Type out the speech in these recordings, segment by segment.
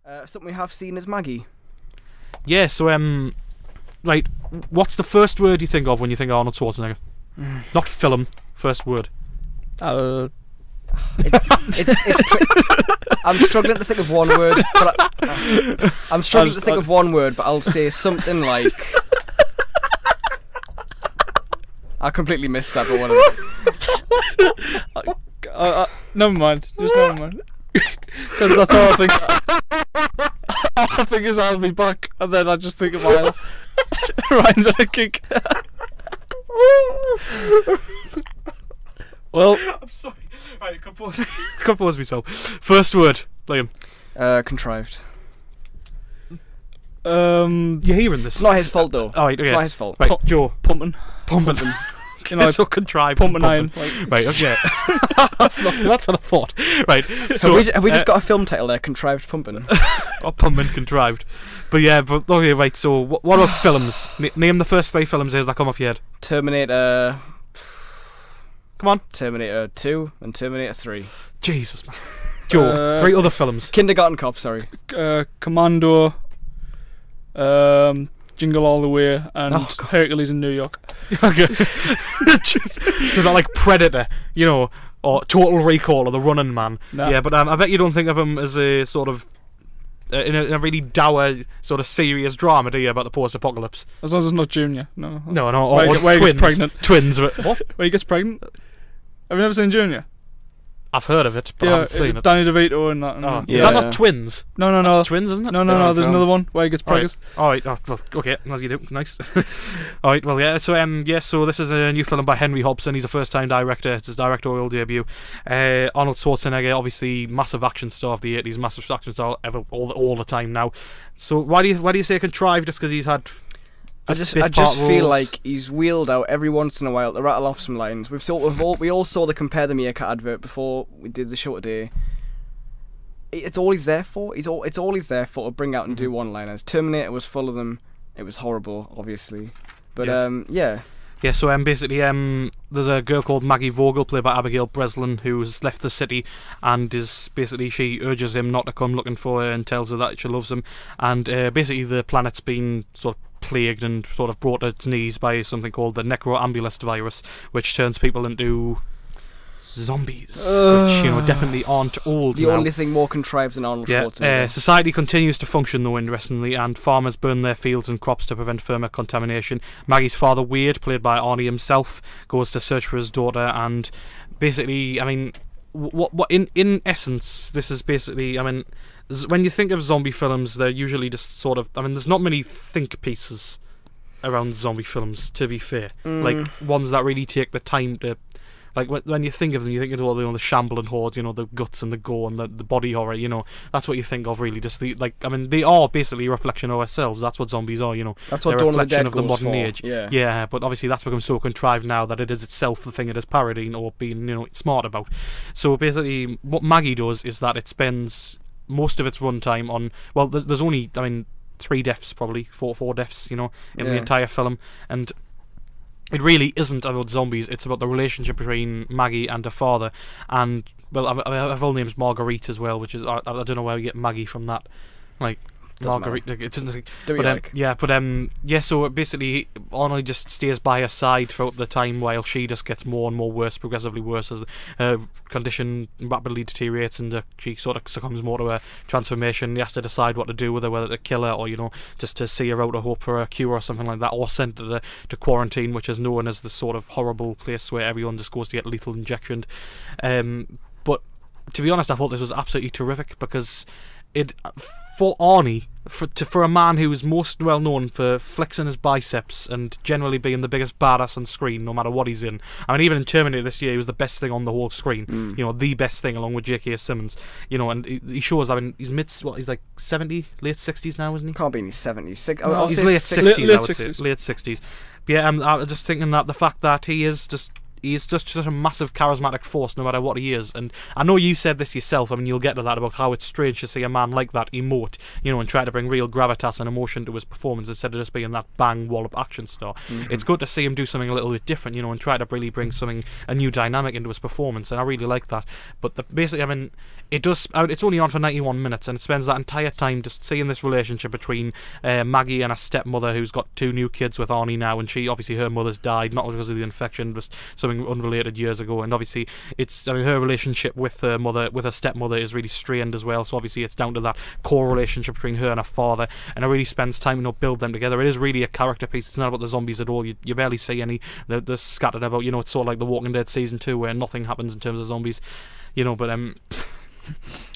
Something we have seen is Maggie. Yeah, so, right, what's the first word you think of when you think of Arnold Schwarzenegger? Not film, first word. I'm struggling to think of one word, but I'm struggling to think of one word, but I'll say something like... I completely missed that, but whatever. Never mind, just never mind. Because that's all I think. All I think is I'll be back, and then I just think of my Ryan's on a kick. Well, I'm sorry. Right, compose myself. First word, Liam. Contrived. You're hearing this? It's not his fault though. Oh, right, okay. It's not his fault. Right, Joe. Pumping. You know, so contrived. Pumping iron. Right, okay. That's what I thought. Right. So have we just got a film title there? Contrived pumping. Or pumping contrived. But yeah, okay, right. So what are films? Name the first 3 films that come off your head. Terminator. Come on. Terminator 2 and Terminator 3. Jesus, man. Joe, 3 other films. Kindergarten Cop. Sorry. Commando. Jingle All the Way and Hercules in New York. Okay. So they're like Predator, you know, or Total Recall or The Running Man. Nah. Yeah, but I bet you don't think of him as a sort of in a really dour sort of serious drama, do you, about the post-apocalypse? As long as it's not Junior. No. Or where he gets pregnant. Twins. What? Where he gets pregnant? Have you never seen Junior? I've heard of it, but I haven't seen it. Danny DeVito and that. Oh. Is that not Twins? No. That's Twins, isn't it? No. There's another one where he gets pregnant. Alright. Oh, well, okay, as you do. Nice. Alright, well, yeah. So, so this is a new film by Henry Hobson. He's a first-time director. It's his directorial debut. Arnold Schwarzenegger, obviously, massive action star of the 80s, massive action star all the time now. So, why do you say contrived? Just because he's had... I just feel like he's wheeled out every once in a while to rattle off some lines. We all saw the Compare the Meerkat advert before we did the show today. It's all he's there for. It's all he's there for, to bring out and do one-liners. Terminator was full of them. It was horrible, obviously, but yeah. Yeah, so basically, there's a girl called Maggie Vogel, played by Abigail Breslin, who's left the city, and is basically, she urges him not to come looking for her and tells her that she loves him, and basically the planet's been sort of plagued and sort of brought to its knees by something called the necroambulist virus, which turns people into zombies, which, you know, definitely aren't old The now. only thing more contrived than Arnold Schwarzenegger. Society continues to function, though, interestingly, and farmers burn their fields and crops to prevent further contamination. Maggie's father, Wade, played by Arnie himself, goes to search for his daughter, and basically, I mean, what in essence, this is basically, I mean, when you think of zombie films, they're usually just sort of, I mean, there's not many think pieces around zombie films, to be fair. Like, ones that really take the time to... Like, when you think of them, you think of all the shambling hordes, you know, the guts and the gore and the body horror, you know. That's what you think of, really. Just I mean, they are basically a reflection of ourselves. That's what zombies are, you know. That's what they're a Dawn of the reflection Dead of the goes modern for. age. Yeah, but obviously that's become so contrived now that it is itself the thing it is parodying or being, you know, smart about. So basically, what Maggie does is that it spends most of its runtime on... Well, there's only, I mean, 3 deaths, probably. 4 deaths, you know, in the entire film. And... it really isn't about zombies, it's about the relationship between Maggie and her father. And, well, her full name's Marguerite as well, which is, I don't know where we get Maggie from that. Like, Marguerite. So basically, Arnold just stays by her side throughout the time while she just gets more and more worse, progressively worse, as her condition rapidly deteriorates and she sort of succumbs more to a transformation. He has to decide what to do with her, whether to kill her or, you know, just to see her out or hope for a cure or something like that, or send her to quarantine, which is known as the sort of horrible place where everyone just goes to get lethal injection. But to be honest, I thought this was absolutely terrific, because for Arnie, for a man who is most well known for flexing his biceps and generally being the biggest badass on screen, no matter what he's in. I mean, even in Terminator this year, he was the best thing on the whole screen. You know, the best thing, along with J.K. Simmons. You know, and he shows. I mean, he's he's like 70, late 60s now, isn't he? Can't be in his 70s. He's late 60s. I would say late 60s. But yeah, I'm just thinking that the fact that he is just. he's just such a massive charismatic force no matter what he is. And I know you said this yourself, I mean, you'll get to that, about how it's strange to see a man like that emote, you know, and try to bring real gravitas and emotion to his performance instead of just being that bang wallop action star. It's good to see him do something a little bit different, you know, and try to really bring a new dynamic into his performance, and I really like that. But basically, I mean, it's only on for 91 minutes, and it spends that entire time just seeing this relationship between Maggie and her stepmother, who's got 2 new kids with Arnie now, and she, obviously her mother's died, not because of the infection, just something unrelated years ago, and obviously her relationship with her stepmother is really strained as well, so obviously it's down to that core relationship between her and her father, and it really spends time, you know, build them together. It is really a character piece. It's not about the zombies at all. You barely see any. They're scattered about, you know, it's sort of like The Walking Dead Season 2 where nothing happens in terms of zombies, you know, but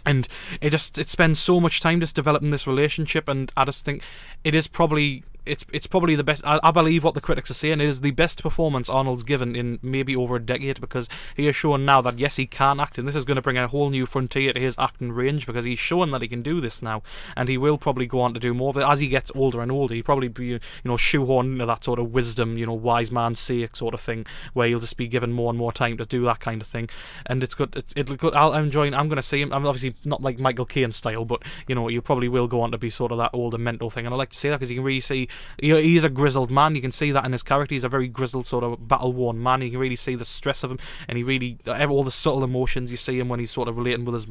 and it spends so much time just developing this relationship, and I just think it is probably it's probably the best. I believe what the critics are saying. It is the best performance Arnold's given in maybe over a decade, because he has shown now that yes, he can act, and this is going to bring a whole new frontier to his acting range, because he's shown that he can do this now, and he will probably go on to do more of it as he gets older and older. He'll probably be, you know, shoehorned into that sort of wisdom, you know, wise man's sake sort of thing, where he'll just be given more and more time to do that kind of thing, and it's good. It'll good. I'm enjoying. I'm going to see him. I'm obviously not like Michael Caine style, but you know, you probably will go on to be sort of that older mental thing, and I like to see that because you can really see. You know, he's a grizzled man. You can see that in his character. He's a very grizzled, sort of battle-worn man. You can really see the stress of him, and he really all the subtle emotions you see him when he's sort of relating with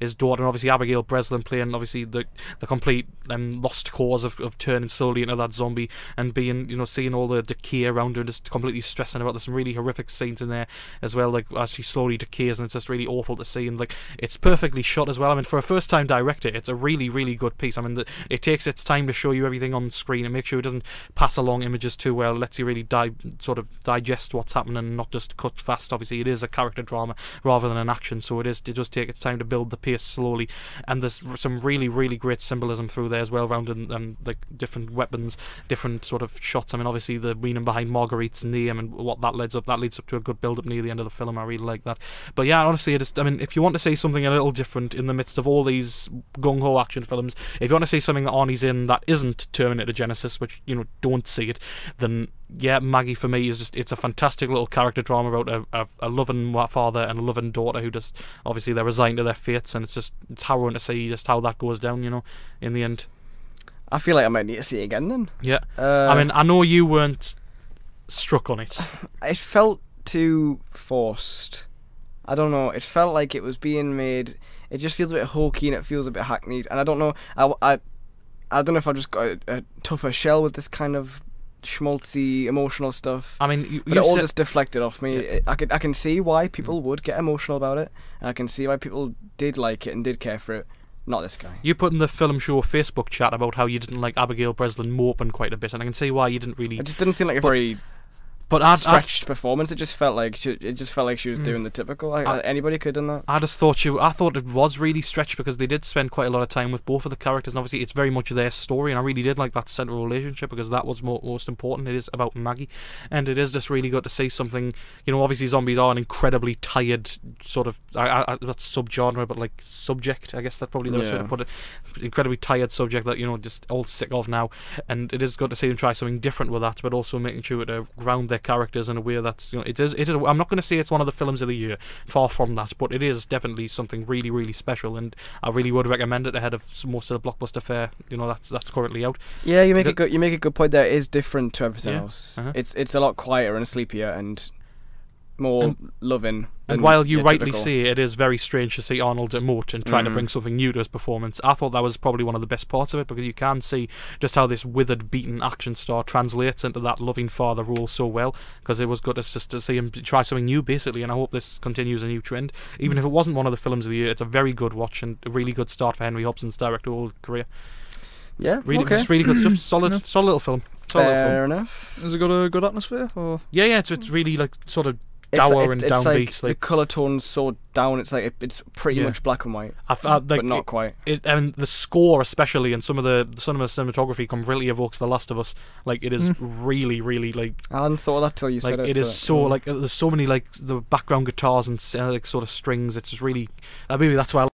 his daughter, and obviously Abigail Breslin playing obviously the complete lost cause of turning slowly into that zombie, and being, you know, seeing all the decay around her, just completely stressing about. There's some really horrific scenes in there as well, like as she slowly decays, and it's just really awful to see. And like, it's perfectly shot as well. I mean, for a first-time director, it's a really, really good piece. I mean, it takes its time to show you everything on screen and make sure it doesn't pass along images too well. It lets you really sort of digest what's happening and not just cut fast. Obviously, it is a character drama rather than an action, so it does take its time to build the pace slowly. And there's some really, really great symbolism through there as well, around and like different weapons, different sort of shots. I mean, obviously the meaning behind Marguerite's name and what that leads up to a good build up near the end of the film. I really like that. But yeah, honestly, I mean, if you want to see something a little different in the midst of all these gung-ho action films, if you want to see something that Arnie's in that isn't Terminator Genesis, which, you know, don't see it, then yeah, Maggie for me is it's a fantastic little character drama about a loving father and a loving daughter who just, obviously they're resigned to their fates, and it's harrowing to see just how that goes down, you know, in the end. I feel like I might need to see it again then. Yeah. I mean, I know you weren't struck on it. It felt too forced. I don't know, it felt like it was being made, it just feels a bit hokey and it feels a bit hackneyed, and I don't know, I don't know if I've just got a tougher shell with this kind of schmaltzy emotional stuff. I mean, but it all just deflected off me. Yeah. I can see why people would get emotional about it, and I can see why people did like it and did care for it. Not this guy. You put in the Film Show Facebook chat about how you didn't like Abigail Breslin moping quite a bit, and I can see why you didn't really. It just didn't seem like a very stretched performance. It just felt like she was doing the typical. Anybody could have done that. I thought it was really stretched, because they did spend quite a lot of time with both of the characters, and obviously it's very much their story, and I really did like that central relationship, because that was most important. It is about Maggie, and it is just really good to see something. You know, obviously zombies are an incredibly tired sort of not subgenre, but like subject. I guess that's probably the best way to put it. Incredibly tired subject that, you know, just all sick of now, and it is good to see them try something different with that, but also making sure to ground their characters in a way that's, you know, it is. I'm not going to say it's one of the films of the year, far from that, but it is definitely something really, really special, and I really would recommend it ahead of most of the blockbuster fare, you know, that's currently out. Yeah, you make a good point there. It is different to everything else. It's a lot quieter and sleepier and more loving. And while you rightly say it is very strange to see Arnold emote and trying to bring something new to his performance, I thought that was probably one of the best parts of it, because you can see just how this withered, beaten action star translates into that loving father role so well, because it was good just to see him try something new, basically, and I hope this continues a new trend. Even if it wasn't one of the films of the year, it's a very good watch and a really good start for Henry Hobson's directorial career. Yeah, It's really good stuff. Solid little film. Fair enough. Has it got a good atmosphere? Or? Yeah, it's really like sort of dour and downbeat. Like the colour tone's so down. It's like it's pretty much black and white, but not quite. And the score, especially, and some of the cinematography, completely evokes The Last of Us. Like, it is really, really like. I hadn't thought of that till you said it. It is so like there's so many like the background guitars and like sort of strings. It's just really maybe that's why.